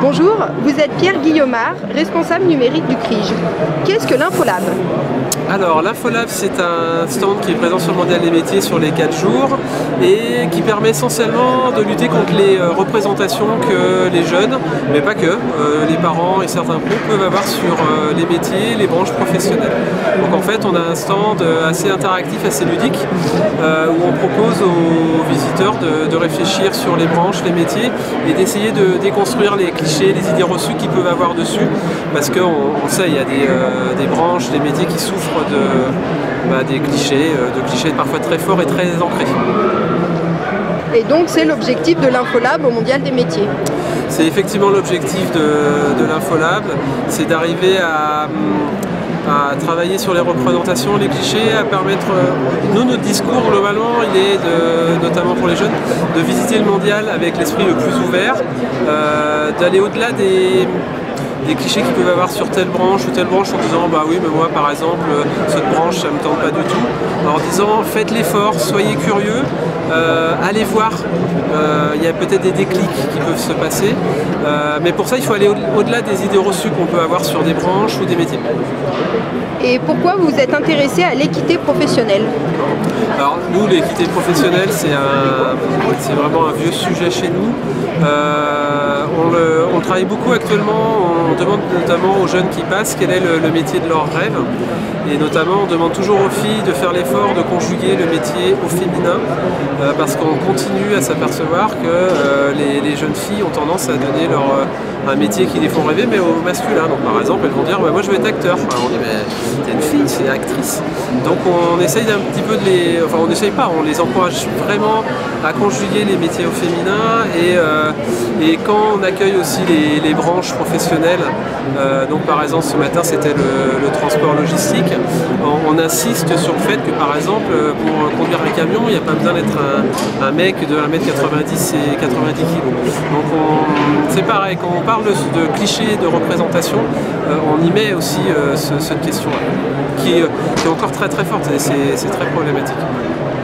Bonjour, vous êtes Pierre Guillaumard, responsable numérique du CRIJ. Qu'est-ce que l'Infolab? Alors l'Infolab, c'est un stand qui est présent sur le Mondial des métiers sur les 4 jours et qui permet essentiellement de lutter contre les représentations que les jeunes, mais pas que, les parents et certains pros peuvent avoir sur les métiers, les branches professionnelles. Donc en fait on a un stand assez interactif, assez ludique, où on propose aux visiteurs de réfléchir sur les branches, les métiers et d'essayer de déconstruire les clichés, les idées reçues qu'ils peuvent avoir dessus, parce qu'on sait, il y a des branches, des métiers qui souffrent des clichés parfois très forts et très ancrés. Et donc c'est l'objectif de l'Infolab au Mondial des métiers? C'est effectivement l'objectif de l'Infolab, c'est d'arriver à travailler sur les représentations, les clichés, à permettre... Nous, notre discours, globalement, il est, notamment pour les jeunes, de visiter le mondial avec l'esprit le plus ouvert, d'aller au-delà des clichés qu'ils peuvent avoir sur telle branche ou telle branche en disant bah oui mais moi par exemple cette branche ça me tente pas du tout, en disant faites l'effort, soyez curieux, allez voir, il y a peut-être des déclics qui peuvent se passer, mais pour ça il faut aller au-delà des idées reçues qu'on peut avoir sur des branches ou des métiers. Et pourquoi vous êtes intéressé à l'équité professionnelle? Alors nous, l'équité professionnelle, c'est vraiment un vieux sujet chez nous. On travaille beaucoup actuellement, on demande notamment aux jeunes qui passent quel est le métier de leur rêve. Et notamment, on demande toujours aux filles de faire l'effort de conjuguer le métier au féminin, parce qu'on continue à s'apercevoir que les jeunes filles ont tendance à donner un métier qui les font rêver, mais au masculin. Donc par exemple, elles vont dire moi je veux être acteur. Alors, on dit mais t'es une fille, c'est actrice. Donc on essaye d'un petit peu de les... Enfin on n'essaye pas, on les encourage vraiment à conjuguer les métiers au féminin et quand on accueille aussi les branches professionnelles, donc par exemple ce matin c'était le transport logistique, on insiste sur le fait que par exemple pour conduire un camion il n'y a pas besoin d'être un mec de 1m90 et 90 kg. Donc c'est pareil, quand on parle de clichés, de représentation, on y met aussi cette question-là, qui est encore très très forte et c'est très problématique.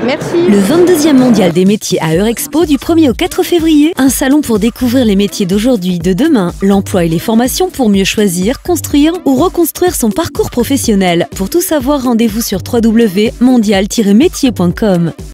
Merci. Le 22e Mondial des métiers à Eurexpo du 1er au 4 février. Un salon pour découvrir les métiers d'aujourd'hui, de demain, l'emploi et les formations pour mieux choisir, construire ou reconstruire son parcours professionnel. Pour tout savoir, rendez-vous sur www.mondial-métier.com.